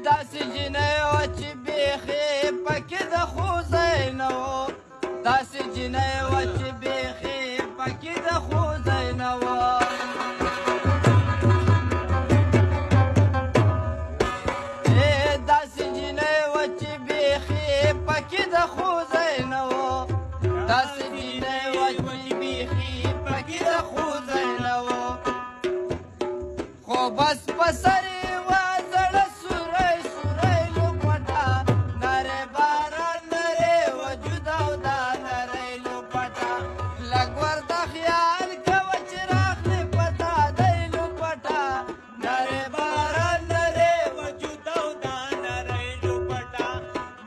داسې جنۍ وه چې بیخي پکې د خو ځای نه و داسې جنۍ وه چې بیخي پکې د خو ځای نه وه داسې جنۍ وه چې بیخي پکې د خو ځای نه و داسې جنۍ وه چې بیخي پکې د خو ځای نه و خو بس په سر یې وه زړه سوری سوری لوپټه نری باران نری وجود او دا نری لوپټه لږ ورته خیال کوه چې راخلې په تا دی لوپټه نری باران نری وجود او دا نری لوپټه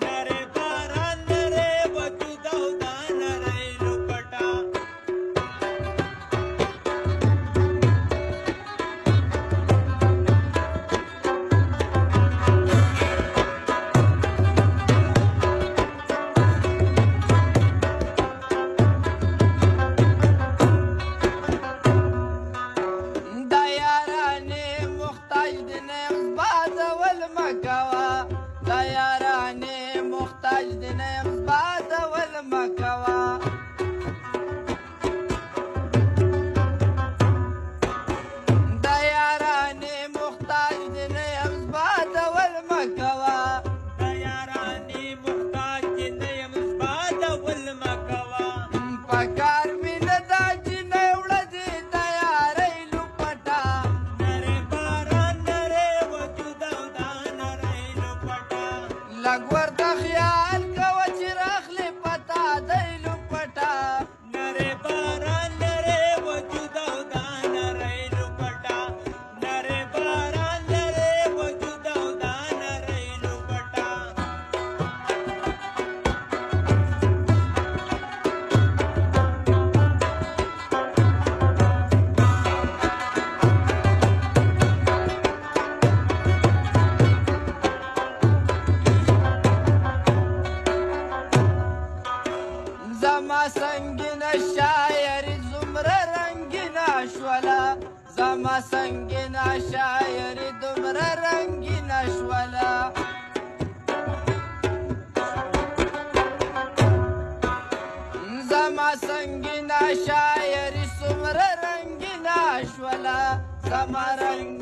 نری باران نری وجود او دا نری لوپټه دا یارانې محتاج دې نه یم زبادول مه کوه دا یارانې محتاج دې نه یم زبادول مه کوه دا یارانې محتاج دې نه یم زبادول مه کوه پکار مې نه دا جنۍ وړه دې د یارۍ لوپټه نری باران نری وجود او دا نری لوپټه لږ ورته خیال کوه چې راخلې په تا دی لوپټه نری باران نری وجود او دا نری لوپټه نری باران نری وجود او دا نری لوپټه زما سنگینه شاعري زمره رنگینه شوله زما سنگینه شاعري دومره رنگینه شوله زما سنگینه شاعري څومره رنگینه شوله زما رنگ